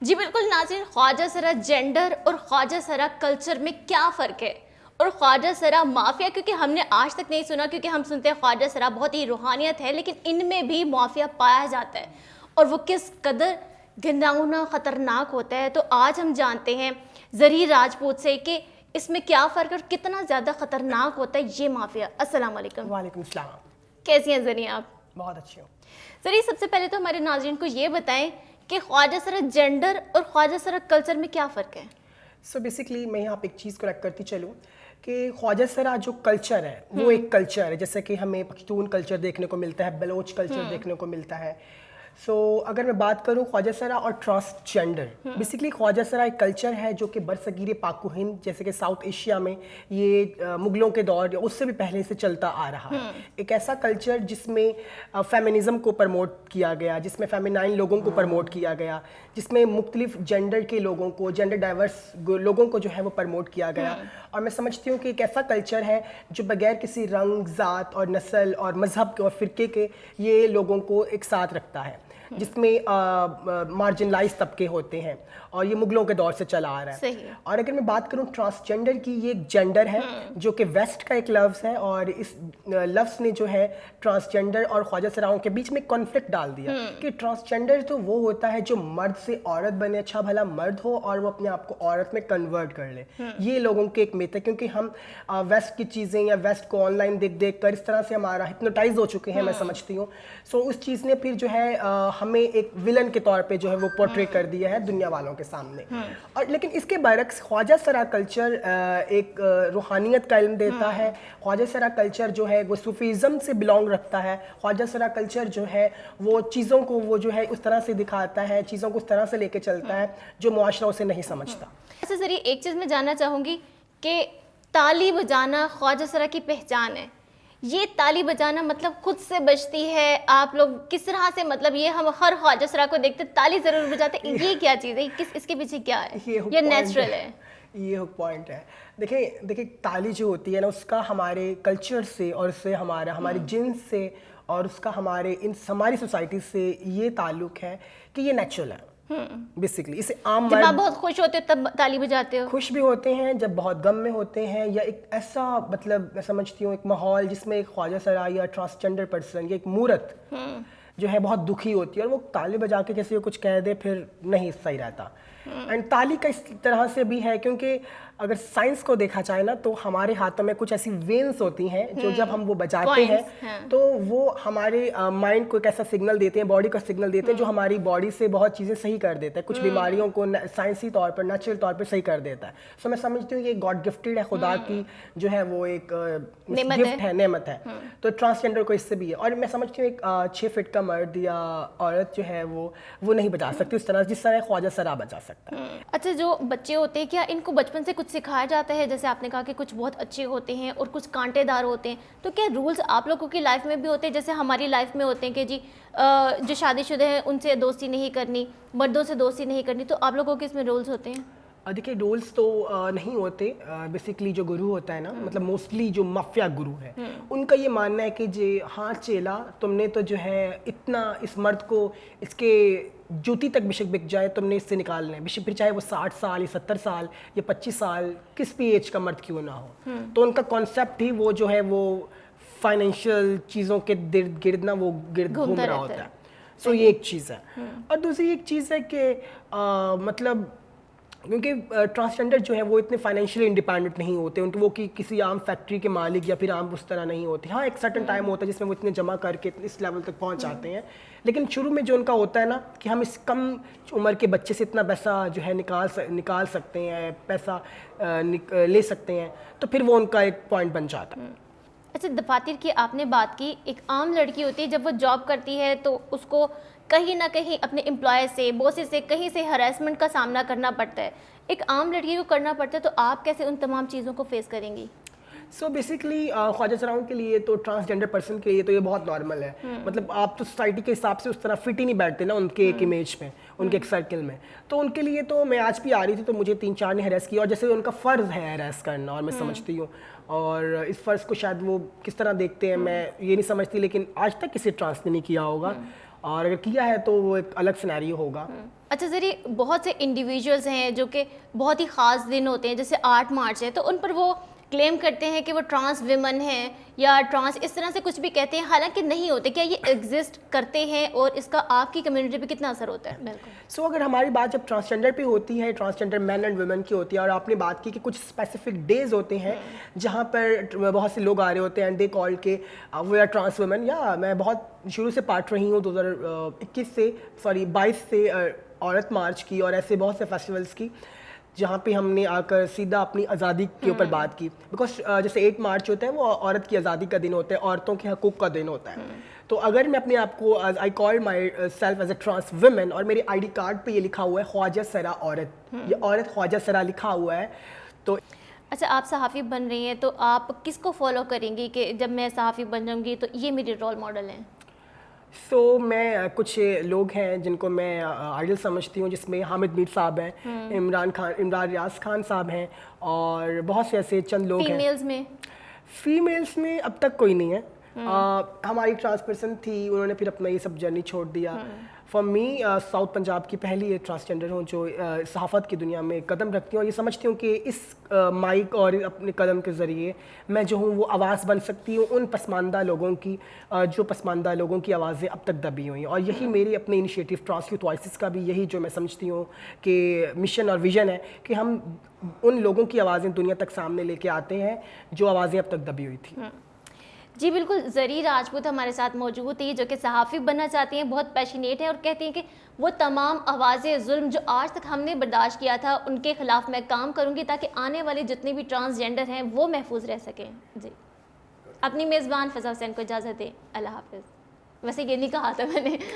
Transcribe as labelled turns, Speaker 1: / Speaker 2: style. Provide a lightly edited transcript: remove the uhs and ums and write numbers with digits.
Speaker 1: जी बिल्कुल नाज़रीन, ख्वाजा सरा जेंडर और ख्वाजा सरा कल्चर में क्या फ़र्क है और ख्वाजा सरा माफिया, क्योंकि हमने आज तक नहीं सुना, क्योंकि हम सुनते हैं ख्वाजा सरा बहुत ही रूहानियत है, लेकिन इनमें भी माफिया पाया जाता है और वो किस कदर घिनौना ख़तरनाक होता है। तो आज हम जानते हैं ज़री राजपूत से कि इसमें क्या फ़र्क है और कितना ज़्यादा ख़तरनाक होता है ये माफिया। अस्सलाम वालेकुम।
Speaker 2: वालेकुम सलाम।
Speaker 1: कैसी हैं ज़री आप?
Speaker 2: बहुत अच्छी हूँ।
Speaker 1: ज़री, सबसे पहले तो हमारे नाज़रीन को ये बताएं कि ख्वाजा सरा जेंडर और ख्वाजा सरा कल्चर में क्या फ़र्क है?
Speaker 2: सो बेसिकली मैं यहाँ पे एक चीज़ करेक्ट करती चलूँ कि ख्वाजा सरा जो कल्चर है वो एक कल्चर है, जैसे कि हमें पख्तून कल्चर देखने को मिलता है, बलोच कल्चर देखने को मिलता है। सो अगर मैं बात करूँ ख्वाजा सरा और ट्रांसजेंडर, बेसिकली ख्वाजा सरा एक कल्चर है जो कि बरसगीर पाक व हिंद जैसे कि साउथ एशिया में ये मुगलों के दौर या उससे भी पहले से चलता आ रहा है। एक ऐसा कल्चर जिसमें फेमिनिज़म को प्रमोट किया गया, जिसमें फेमिनाइन लोगों को प्रमोट किया गया, जिसमें मुख्तलिफ जेंडर के लोगों को, जेंडर डाइवर्स लोगों को जो है वो प्रमोट किया गया। और मैं समझती हूँ कि एक ऐसा कल्चर है जो बगैर किसी रंग, ज़ात और नस्ल और मज़हब के और फ़िरके के ये लोगों को एक साथ रखता है, जिसमें मार्जिनलाइज तबके होते हैं और ये मुगलों के दौर से चला आ रहा है।
Speaker 1: सही है।
Speaker 2: और अगर मैं बात करूं ट्रांसजेंडर की, ये एक जेंडर है जो कि वेस्ट का एक लफ्ज़ है और इस लफ्ज़ ने जो है ट्रांसजेंडर और ख्वाजा सराओं के बीच में कॉन्फ्लिक्ट डाल दिया कि ट्रांसजेंडर तो वो होता है जो मर्द से औरत बने, अच्छा भला मर्द हो और वो अपने आप को औरत में कन्वर्ट कर ले। ये लोगों के एक मिथ है, क्योंकि हम वेस्ट की चीज़ें या वेस्ट को ऑनलाइन देख देख कर इस तरह से हमारा हिप्नोटाइज हो चुके हैं, मैं समझती हूँ। सो उस चीज़ ने फिर जो है हमें एक विलन के तौर पे जो है वो पोर्ट्रे कर दिया है दुनिया वालों के सामने। और लेकिन इसके बरक्स ख्वाजा सरा कल्चर एक रूहानियत का इल्म देता है। ख्वाजा सरा कल्चर जो है वो सूफीज़म से बिलोंग रखता है। ख्वाजा सरा कल्चर जो है वो चीज़ों को वो जो है उस तरह से दिखाता है, चीज़ों को उस तरह से लेके चलता है जो मुआशरा उसे नहीं समझता।
Speaker 1: अच्छा ज़री, एक चीज़ मैं जानना चाहूँगी कि ताली बजाना ख्वाजा सरा की पहचान है। ये ताली बजाना मतलब खुद से बजती है, आप लोग किस तरह से, मतलब ये हम हर ख्वाजा सरा को देखते ताली ज़रूर बजाते, ये क्या चीज़ है, किस इसके पीछे क्या है? ये नेचुरल है?
Speaker 2: ये पॉइंट है। देखिए ताली जो होती है ना, उसका हमारे कल्चर से और उससे हमारी जिन्स से और उसका हमारी सोसाइटी से ये ताल्लुक है कि ये नेचुरल है। बेसिकली इसे आम
Speaker 1: जब आप बहुत खुश होते हो तब ताली बजाते हो?
Speaker 2: खुश भी होते हैं, जब बहुत गम में होते हैं, या एक ऐसा मतलब मैं समझती हूँ एक माहौल जिसमें एक ख्वाजा सरा या ट्रांसजेंडर पर्सन या एक मूरत जो है बहुत दुखी होती है और वो ताली बजा के किसी को कुछ कह दे फिर नहीं सही रहता। एंड ताली का इस तरह से भी है क्योंकि अगर साइंस को देखा जाए ना तो हमारे हाथों में कुछ ऐसी वेन्स होती हैं जो जब हम वो बजाते हैं तो वो हमारे माइंड को एक ऐसा सिग्नल देते हैं, बॉडी का सिग्नल देते हैं जो हमारी बॉडी से बहुत चीज़ें सही कर देता है, कुछ बीमारियों को साइंसी तौर पर, नेचुरल तौर पर सही कर देता है। सो मैं समझती हूँ ये गॉड गिफ्टेड है, खुदा की जो है वो एक गिफ्ट है, नेमत है। तो ट्रांसजेंडर को इससे भी है। और मैं समझती हूँ एक 6 फीट का मर्द या औरत जो है वो नहीं बजा सकती उस तरह जिस तरह ख्वाजा सरा बजा सकता है।
Speaker 1: अच्छा, जो बच्चे होते हैं क्या इनको बचपन से कुछ सिखाया जाता है? जैसे आपने कहा कि कुछ बहुत अच्छे होते हैं और कुछ कांटेदार होते हैं, तो क्या रूल्स आप लोगों की लाइफ में भी होते हैं जैसे हमारी लाइफ में होते हैं कि जी जो शादीशुदा हैं उनसे दोस्ती नहीं करनी, मर्दों से दोस्ती नहीं करनी, तो आप लोगों के इसमें रूल्स होते हैं?
Speaker 2: देखिए रूल्स तो नहीं होते। बेसिकली जो गुरु होता है ना, मतलब मोस्टली जो माफिया गुरु है उनका ये मानना है कि जी हाँ चेला, तुमने तो जो है इतना इस मर्द को इसके जूती तक बेशक बिक जाए तुमने इससे निकालना है, बेशक फिर चाहे वो 60 साल या 70 साल या 25 साल किस भी एज का मर्द क्यों ना हो। तो उनका कॉन्सेप्ट ही वो जो है वो फाइनेंशियल चीज़ों के गिर्द ना वो घूम रहा होता है। सो ये एक चीज़ है। और दूसरी एक चीज़ है कि मतलब क्योंकि ट्रांसजेंडर जो है वो इतने फाइनेंशियली इंडिपेंडेंट नहीं होते, उनके वो कि किसी आम फैक्ट्री के मालिक या फिर आम उस तरह नहीं होते। हाँ एक सर्टन टाइम होता है जिसमें वो इतने जमा करके इस लेवल तक पहुंच जाते हैं, लेकिन शुरू में जो उनका होता है ना कि हम इस कम उम्र के बच्चे से इतना पैसा जो है निकाल सकते हैं, पैसा ले सकते हैं, तो फिर वो उनका एक पॉइंट बन जाता है।
Speaker 1: अच्छा, दफातर की आपने बात की, एक आम लड़की होती है जब वो जॉब करती है तो उसको कहीं ना कहीं अपने एम्प्लॉयर से, बॉसेस से, कहीं से हरासमेंट का सामना करना पड़ता है, एक आम लड़की को करना पड़ता है, तो आप कैसे उन तमाम चीज़ों को फेस करेंगी?
Speaker 2: सो बेसिकली ख्वाजा सराओं के लिए तो, ट्रांसजेंडर पर्सन के लिए तो ये बहुत नॉर्मल है। मतलब आप तो सोसाइटी के हिसाब से उस तरह फिट ही नहीं बैठते ना उनके एक इमेज में, उनके एक सर्कल में। तो उनके लिए तो मैं आज भी आ रही थी तो मुझे 3-4 ने हरास किया और जैसे उनका फ़र्ज़ है हरास करना, और मैं समझती हूँ और इस फ़र्ज़ को शायद वो किस तरह देखते हैं मैं ये नहीं समझती, लेकिन आज तक किसी ट्रांस ने नहीं किया होगा, और अगर किया है तो वो एक अलग सिनेरियो होगा।
Speaker 1: अच्छा जरी बहुत से इंडिविजुअल्स हैं जो कि बहुत ही ख़ास दिन होते हैं, जैसे 8 मार्च है, तो उन पर वो क्लेम करते हैं कि वो ट्रांस विमन हैं या ट्रांस इस तरह से कुछ भी कहते हैं, हालांकि नहीं होते। क्या ये एग्जिस्ट करते हैं और इसका आपकी कम्युनिटी पे कितना असर होता है? बिल्कुल।
Speaker 2: सो अगर हमारी बात जब ट्रांसजेंडर पे होती है, ट्रांसजेंडर मैन एंड वुमेन की होती है, और आपने बात की कि कुछ स्पेसिफिक डेज होते हैं जहाँ पर बहुत से लोग आ रहे होते हैं एंड दे कॉल के वी आर ट्रांस वुमेन, या मैं बहुत शुरू से पार्ट रही हूँ 22 से औरत मार्च की और ऐसे बहुत से फेस्टिवल्स की, जहाँ पे हमने आकर सीधा अपनी आज़ादी के ऊपर बात की। बिकॉज जैसे 8 मार्च होता है वो औरत की आज़ादी का दिन होता है, औरतों के हकूक़ का दिन होता है। तो अगर मैं अपने आप को I call my self as a trans women और मेरे आईडी कार्ड पे ये लिखा हुआ है ख्वाजा सरा औरत, ये औरत ख्वाजा सरा लिखा हुआ है। तो
Speaker 1: अच्छा, आप सहाफ़ी बन रही हैं तो आप किसको फॉलो करेंगी कि जब मैं सहाफ़ी बन जाऊँगी तो ये मेरे रोल मॉडल हैं?
Speaker 2: मैं कुछ लोग हैं जिनको मैं आइडल समझती हूँ, जिसमें हामिद मीर साहब हैं, इमरान रियाज खान साहब हैं, और बहुत से ऐसे चंद लोग हैं। फीमेल्स में अब तक कोई नहीं है। हमारी ट्रांस पर्सन थी, उन्होंने फिर अपना ये सब जर्नी छोड़ दिया। फॉर मी साउथ पंजाब की पहली ट्रांसजेंडर हूँ जो सहाफ़त की दुनिया में कदम रखती हूँ, और ये समझती हूँ कि इस माइक और अपने कदम के ज़रिए मैं जो हूँ वो आवाज़ बन सकती हूँ उन पसमानदा लोगों की, जो पसमानदा लोगों की आवाज़ें अब तक दबी हुई हैं। और यही मेरी अपने इनिशिएटिव ट्रांस यूथ वॉइसेस का भी यही जो मैं समझती हूँ कि मिशन और विज़न है कि हम उन लोगों की आवाज़ें दुनिया तक सामने लेके आते हैं जो आवाज़ें अब तक दबी हुई थी।
Speaker 1: जी बिल्कुल, ज़री राजपूत हमारे साथ मौजूद थी जो कि सहाफ़ी बनना चाहती हैं, बहुत पैशनेट है और कहती हैं कि वो तमाम आवाज़ें जुल्म जो आज तक हमने बर्दाश्त किया था उनके ख़िलाफ़ मैं काम करूँगी ताकि आने वाले जितने भी ट्रांसजेंडर हैं वो महफूज रह सकें। जी, अपनी मेज़बान फ़ज़ा हुसैन को इजाज़त दें। अल्लाह हाफ़िज़। वैसे ये नहीं कहा था मैंने।